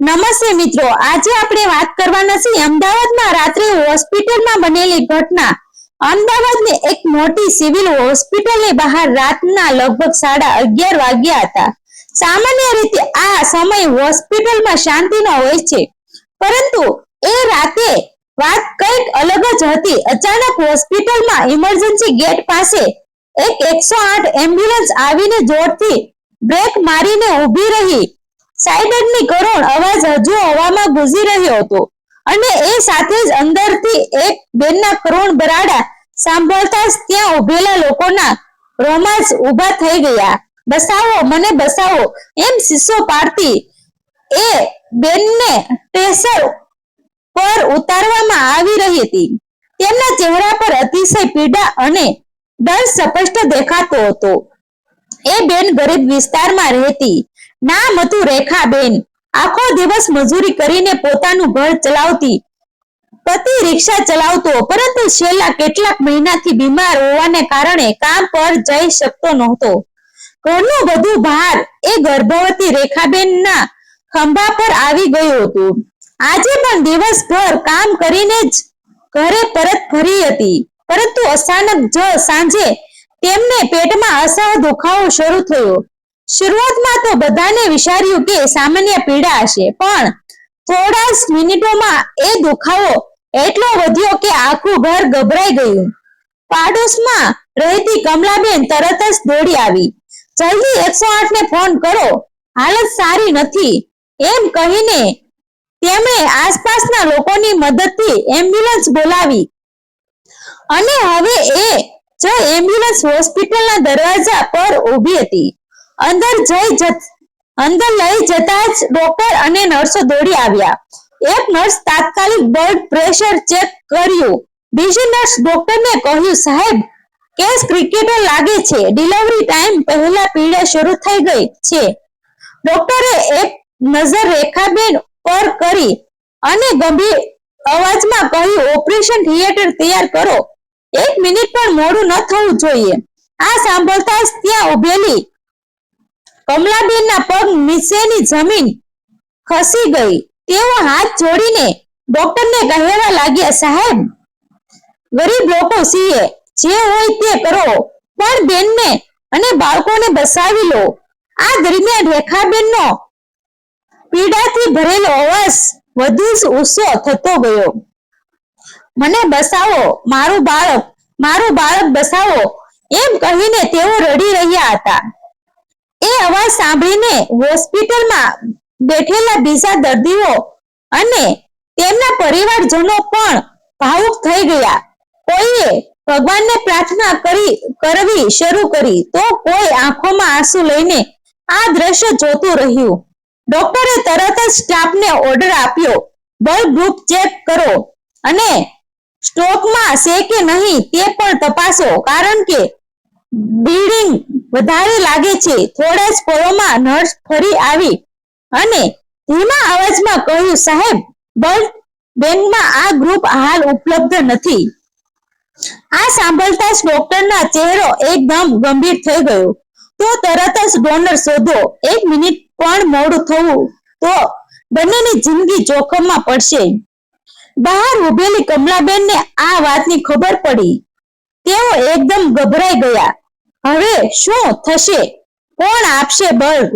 નમસ્તે મિત્રો, આજે આપણે વાત કરવાના છીએ અમદાવાદમાં રાત્રે હોસ્પિટલમાં બનેલી ઘટના। અમદાવાદની એક મોટી સિવિલ હોસ્પિટલની બહાર રાતના લગભગ 11:30 વાગ્યા હતા। સામાન્ય રીતે આ સમય હોસ્પિટલમાં શાંતિનો હોય છે, પરંતુ એ રાતે વાત કંઈક અલગ જ હતી। અચાનક હોસ્પિટલમાં ઇમરજન્સી ગેટ પાસે એક 108 એમ્બ્યુલન્સ આવીને જોરથી બ્રેક મારીને ઊભી રહી। સાયરનની કરુણ અવાજ હજુ હવામાં ગુંજી રહ્યો હતો અને એ સાથે જ અંદરથી એક બેનના કરુણ બરાડા સાંભળતા જ ત્યાં ઉભેલા લોકોના રોમાંચ ઊભા થઈ ગયા। બસાવો, મને બસાવો એમ ચીસો પાડતી એ બેનને સ્ટ્રેચર પર ઉતારવામાં આવી રહી હતી। તેમના ચહેરા પર અતિશય પીડા અને ડર સ્પષ્ટ દેખાતો હતો। એ બેન ગરીબ વિસ્તારમાં રહેતી। નામ હતું રેખાબેન। આખો દિવસ મજૂરી કરીને પોતાનું ઘર ચલાવતી। પતિ રિક્ષા ચલાવતો, પરંતુ છેલ્લા કેટલાક મહિનાથી બીમાર હોવાને કારણે કામ પર જઈ શકતો નહોતો। ઘરનું બધું ભાર એ ગર્ભવતી રેખાબેનના ખંભા પર આવી ગયું હતું। આજે પણ દિવસભર કામ કરીને જ ઘરે પરત ફરી હતી, પરંતુ અચાનક જ સાંજે તેમને પેટમાં અસહ્ય દુખાવો શરૂ થયો। શરૂઆતમાં તો બધાને વિચાર્યું કે સામાન્ય પીડા હશે, પણ થોડા જ મિનિટોમાં એ દુખાવો એટલો વધ્યો કે આખું ઘર ગભરાઈ ગયું। પાડોશમાં રહેતી કમલાબેન તરત જ દોડી આવી। જલ્દી 108 ને ફોન કરો, હાલત સારી નથી એમ કહીને તેમણે આસપાસના લોકોની મદદથી એમ્બ્યુલન્સ બોલાવી અને હવે એ જ એમ્બ્યુલન્સ હોસ્પિટલના દરવાજા પર ઊભી હતી। અંદર લઈ જતા જ ડોક્ટર અને નર્સો દોડી આવ્યા। એક નર્સ તાત્કાલિક બ્લડ પ્રેશર ચેક કર્યું। બીજી નર્સ ડોક્ટરને કહ્યું, સાહેબ કેસ ક્રિટિકલ લાગે છે, ડિલિવરી ટાઈમ પહેલા પીડા શરૂ થઈ ગઈ છે। ડોક્ટરે એક નજર રેખાબેન પર કરી અને ગંભીર અવાજમાં કહ્યું, ઓપરેશન થિયેટર તૈયાર કરો, 1 મિનિટ પણ મોડું ન થવું જોઈએ। આ સાંભળતા જ ત્યાં ઉભેલી કમલાબેનના પગ નીચેની જમીન ખસી ગઈ। તેઓ હાથ જોડીને ડોક્ટરને કહેવા લાગ્યા, સાહેબ ગરીબ લોકો છીએ, જે હોય તે કરો, પણ બેનને અને બાળકોને બચાવી લો। આ દરમિયાન રેખાબેનનો પીડાથી ભરેલો અવાજ વધુ જ ઊંચો થતો ગયો, મને બચાવો, મારું બાળક બચાવો એમ કહીને તેઓ રડી રહ્યા હતા। એ અવાજ સાંભળીને હોસ્પિટલમાં બેઠેલા બીજા દર્દીઓ અને તેમના પરિવારજનો પણ ભાવુક થઈ ગયા। કોઈએ ભગવાનને પ્રાર્થના કરવી શરૂ કરી, તો કોઈ આંખોમાં આંસુ લઈને આ દ્રશ્ય જોતું રહ્યું। ડોક્ટરે તરત જ સ્ટાફને ઓર્ડર આપ્યો, બ્લડ ગ્રુપ ચેક કરો અને સ્ટોકમાં છે કે નહીં તે પણ તપાસો, કારણ કે બ્લીડિંગ વધારે લાગે છે। થોડા જ પળોમાં નર્સ ફરી આવી અને ધીમા અવાજમાં કહ્યું, સાહેબ બ્લડ બેંકમાં આ ગ્રુપ હાલ ઉપલબ્ધ નથી। આ સાંભળતા જ ડોક્ટરનો ચહેરો એકદમ ગંભીર થઈ ગયો, તો તરત જ ડોનર શોધો, 1 મિનિટ પણ મોડું થયું તો બંનેની જિંદગી જોખમમાં પડશે। બહાર ઉભેલી કમલાબેનને આ વાતની ખબર પડી। તેઓ એકદમ ગભરાઈ ગયા। હવે શું થશે, કોણ આપશે બ્લડ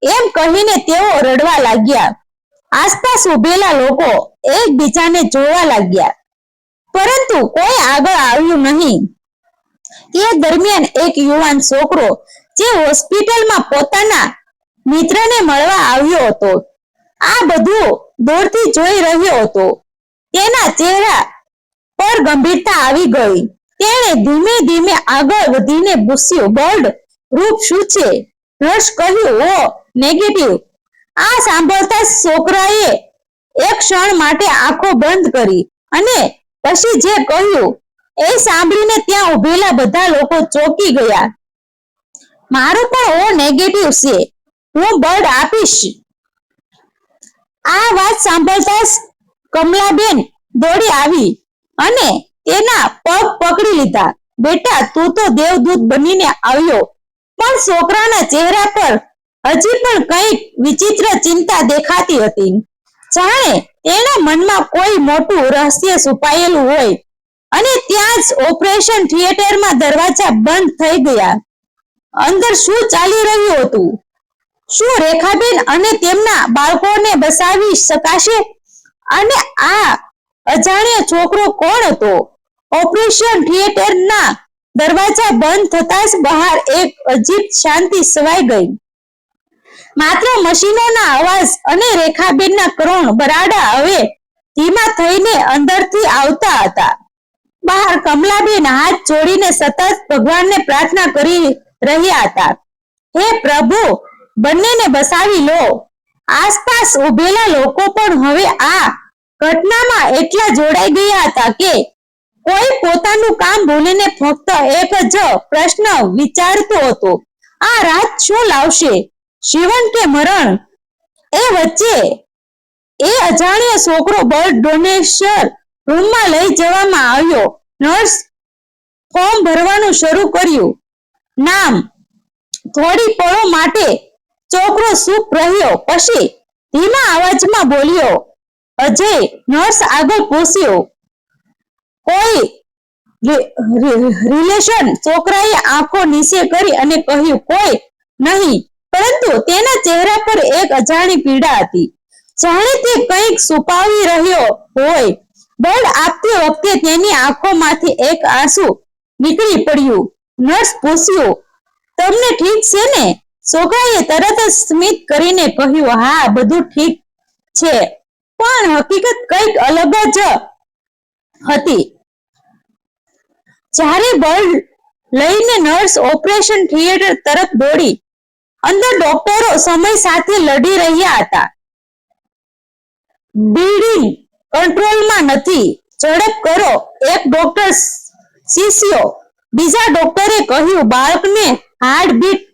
એમ કહીને તેઓ રડવા લાગ્યા। આસપાસ ઉભેલા લોકો એકબીજાને જોવા લાગ્યા, પરંતુ કોઈ આગળ આવ્યું નહીં। તે દરમિયાન એક યુવાન છોકરો જે હોસ્પિટલમાં પોતાના મિત્રને મળવા આવ્યો હતો, આ બધું દૂરથી જોઈ રહ્યો હતો। તેના ચહેરા પર ગંભીરતા આવી ગઈ। તેણે ધીમે ધીમે આગળ વધીને પૂછ્યું, બ્લડ ગ્રુપ શું છે? નર્સ કહ્યું, ઓ નેગેટિવ। આ સાંભળતા છોકરાએ એક ક્ષણ માટે આંખો બંધ કરી અને પછી જે કહ્યું એ સાંભળીને ત્યાં ઉભેલા બધા લોકો ચોંકી ગયા। મારું પણ ઓ નેગેટિવ છે, હું બ્લડ આપીશ। આ વાત સાંભળતા જ કમલાબેન દોડી આવી અને તેના પગ પકડી લીધા। બેટા, તું તો દેવદૂત બનીને આવ્યો, પણ છોકરાના ચહેરા પર હજી પણ કંઈક વિચિત્ર ચિંતા દેખાતી હતી, જાણે તેના મનમાં કોઈ મોટું રહસ્ય છુપાયેલું હોય. અને ત્યાં જ ઓપરેશન થિયેટરમાં દરવાજા બંધ થઈ ગયા. અંદર શું ચાલી રહ્યું હતું? શું રેખાબેન અને તેમના બાળકોને બચાવી શકાશે? અને આ અજાણ્યો છોકરો કોણ હતો? ઓપરેશન થિયેટરના દરવાજા બંધ થતા જ બહાર એક અજીબ શાંતિ છવાઈ ગઈ. માત્ર મશીનોના અવાજ અને રેખાબેનના કરુણ બરાડા હવે ધીમા થઈને અંદરથી આવતા હતા. બહાર કમલાબેન હાથ જોડીને સતત ભગવાનને પ્રાર્થના કરી રહ્યા હતા. હે પ્રભુ, બંનેને બચાવી લો. આસપાસ ઉભેલા લોકો પણ હવે આ ઘટનામાં એટલા જોડાઈ ગયા હતા કે કોઈ પોતાનું કામ ભૂલીને ફક્ત એક જ પ્રશ્ન વિચારતો હતો: આ રાત શું લાવશે, જીવન કે મરણ? એ વચ્ચે એ અજાણ્યો છોકરો બ્લડ ડોનેશન રૂમમાં લઈ જવામાં આવ્યો. નર્સ ફોર્મ ભરવાનું શરૂ કર્યું. નામ. થોડી પળો માટે છોકરો ચૂપ રહ્યો, પછી ધીમા અવાજમાં બોલ્યો, અજય. નર્સ આગળ પૂછ્યું, કોઈ રિલેશન? છોકરાએ આંખો નીચે કરી અને કહ્યું, કોઈ નહીં. પરંતુ તેના ચહેરા પર એક અજાણી પીડા હતી, જાણે તે કંઈક છુપાવી રહ્યો હોય. બ્લડ આપતી વખતે તેની આંખોમાંથી એક આંસુ નીકળી પડ્યું. નર્સ પૂછ્યું, તમને ઠીક છે ને? છોકરાએ તરત જ સ્મિત કરીને કહ્યું, હા, બધું ઠીક છે. પણ હકીકત કંઈક અલગ જ હતી. જ્યારે બ્લડ લઈને નર્સ ઓપરેશન થિયેટર તરફ દોડી, અંદર ડોક્ટરો સમય સાથે લડી રહ્યા હતા. બ્લીડિંગ કંટ્રોલમાં નથી, ઝડપ કરો. એક ડોક્ટર શીશ્યો. બીજા ડોક્ટરે કહ્યું, બાળકને હાર્ટબીટ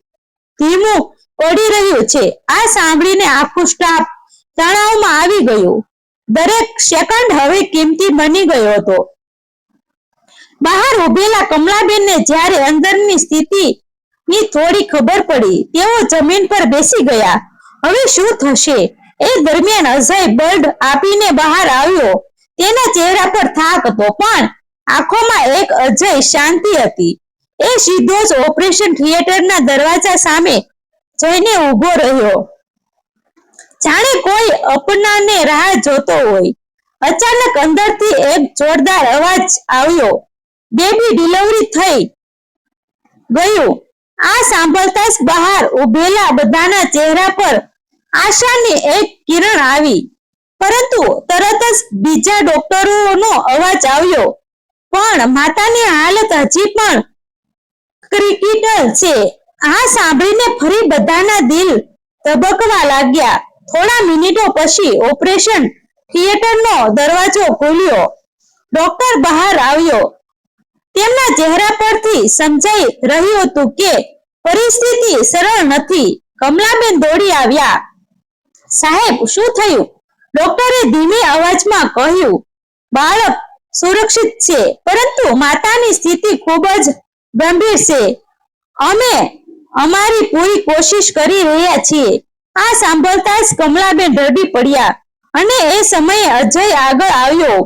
ધીમું પડી રહ્યું છે. આ સાંભળીને આખું સ્ટાફ તણાવમાં આવી ગયું. દરેક સેકન્ડ હવે કિંમતી બની ગયો હતો. બહાર ઉભેલા કમલાબેનને જ્યારે અંદરની સ્થિતિની થોડી ખબર પડી, તેઓ જમીન પર બેસી ગયા. હવે શું થશે? એ દરમિયાન અજય બ્લડ આપીને બહાર આવ્યો. તેના ચહેરા પર થાક હતો, પણ આંખોમાં એક અજય શાંતિ હતી. એ સીધો જ ઓપરેશન થિયેટરના દરવાજા સામે જઈને ઊભો રહ્યો, જાણે કોઈ અપનાને રાહ જોતો હોય. અચાનક અંદરથી એક જોરદાર અવાજ આવ્યો, બેબી ડિલિવરી થઈ ગયું. આ સાંભળતા જ બહાર ઉભેલા બધાના ચહેરા પર આશાની એક કિરણ આવી. પરંતુ તરત જ બીજા ડોક્ટરોનો અવાજ આવ્યો, પણ માતાની હાલત હજી પણ ક્રિટિકલ છે. આ સાંભળીને ફરી બધાના દિલ ધબકવા લાગ્યા. થોડા મિનિટો પછી ઓપરેશન થિયેટરનો દરવાજો ખુલ્યો. ડોક્ટર બહાર આવ્યો. તેમના ચહેરા પરથી સમજાઈ રહ્યું હતું કે પરિસ્થિતિ સરળ નથી. કમલાબેન દોડી આવ્યા. સાહેબ, શું થયું? ડોક્ટરે ધીમી અવાજમાં કહ્યું, બાળક સુરક્ષિત છે, પરંતુ માતાની સ્થિતિ ખૂબ જ ગંભીર છે. અમે અમારી પૂરી કોશિશ કરી રહ્યા છીએ. આ સાંભળતા જ કમલાબેન રડી પડ્યા અને એ સમયે અજય આગળ આવ્યો.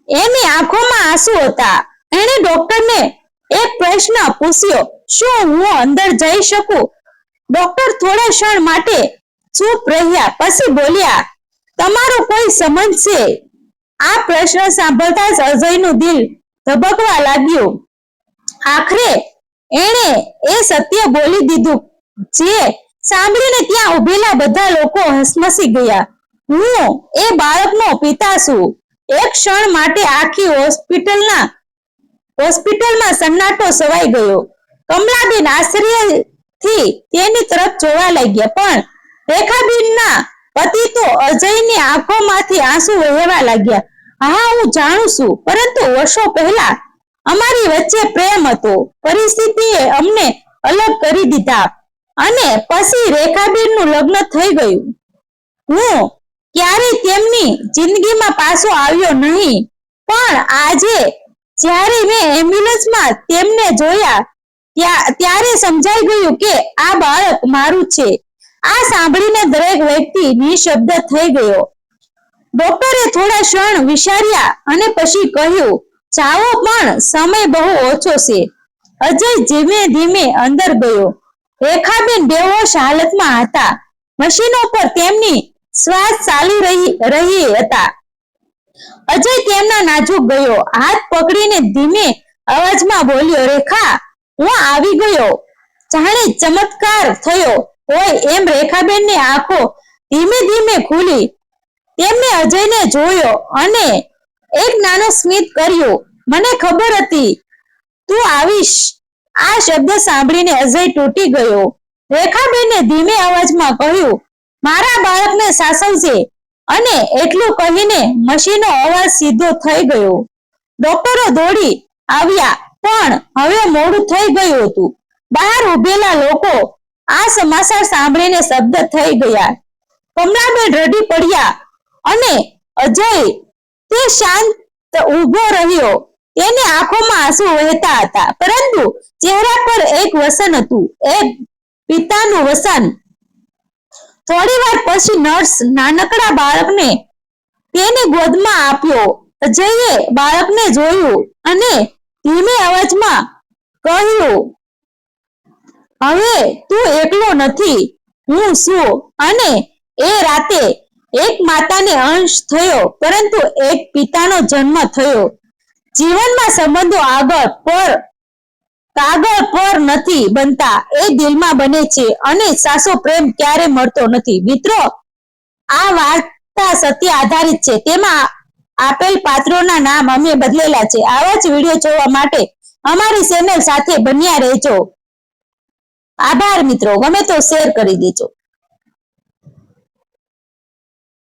એની આંખોમાં આંસુ હતા. એણે ડોક્ટરને એક પ્રશ્ન પૂછ્યો, શું હું અંદર જઈ શકું? ડોક્ટર થોડા ક્ષણ માટે ચૂપ રહ્યા, પછી બોલ્યા, તમારો કોઈ સંબંધ છે? આ પ્રશ્ન સાંભળતા જ અજયનું દિલ ધબકવા લાગ્યું. આખરે એણે એ સત્ય બોલી દીધું, જે સાંભળીને ત્યાં ઉભેલા બધા લોકો હસમસી ગયા. હું એ બાળકનો પિતા છું. એક ક્ષણ માટે આખી હોસ્પિટલમાં સન્નાટો છવાઈ ગયો. કમલાબેન આશ્ચર્યથી તેની તરફ જોવા લાગ્યા, પણ રેખાબેનના પતિ તો અજયની આંખોમાંથી આંસુ વહેવા લાગ્યા. હા, હું જાણું છું, પરંતુ વર્ષો પહેલા અમારી વચ્ચે પ્રેમ હતો. પરિસ્થિતિએ અમને અલગ કરી દીધા અને પછી રેખાબેનનું લગ્ન થઈ ગયું. હું ક્યારેય તેમની જિંદગીમાં પાછો આવ્યો નહીં, પણ આજે જ્યારે મેં એમ્બ્યુલન્સમાં તેમને જોયા, ત્યારે સમજાઈ ગયું કે આ બાળક મારું છે. આ સાંભળીને દરેક વ્યક્તિ નિશબ્દ થઈ ગયો. ડોક્ટરે થોડા ક્ષણ વિચાર્યા અને પછી કહ્યું, જાઓ, પણ સમય બહુ ઓછો છે. અજય ધીમે ધીમે અંદર ગયો. રેખાબેન બેહોશ હાલતમાં હતા. મશીનો પર તેમની શ્વાસ ચાલી રહી હતા. અજય તેમના નાજુક ગયો. હાથ પકડીને ધીમે અવાજમાં બોલ્યો, રેખા, હું આવી ગયો. જાણે ચમત્કાર થયો હોય એમ રેખાબેનની આંખો ધીમે ધીમે ખુલી. તેમને અજયને જોયો અને એક નાનું સ્મિત કર્યું. મને ખબર હતી તું આવીશ. આ શબ્દ સાંભળીને અજય તૂટી ગયો. રેખાબેને ધીમે અવાજમાં કહ્યું, મારા બાળકને સાચવજે. અને એટલું કહીને મશીનનો અવાજ સીધો થઈ ગયો. ડોક્ટરો દોડી આવ્યા, પણ હવે મોડું થઈ ગયું હતું. બહાર ઉભેલા લોકો આ સમાચાર સાંભળીને શબ્દ થઈ ગયા. કમલાબેન રડી પડ્યા અને અજય તે શાંત ઊભો રહ્યો. તેની આંખોમાં આંસુ વહેતા હતા, પરંતુ ચહેરા પર એક વસન હતું, એક પિતાનું વસન. થોડી વાર પછી નર્સ નાનકડા બાળકને તેની ગોદમાં આપ્યો. અજયે બાળકને જોયું અને ધીમે અવાજમાં કહ્યું, હવે તું એકલો નથી, હું છું. અને એ રાતે એક માતાને અંશ થયો, પરંતુ એક પિતાનો જન્મ થયો. જીવનમાં સંબંધો કાગળ પર નથી બનતા, એ દિલમાં બને છે. અને સાચો પ્રેમ ક્યારે મળતો નથી. મિત્રો, આ વાર્તા સત્ય આધારિત છે. તેમાં આપેલ પાત્રોના નામ અમે બદલેલા છે. આવા જ વિડીયો જોવા માટે અમારી ચેનલ સાથે બન્યા રહેજો. આભાર મિત્રો. ગમે તો શેર કરી દેજો.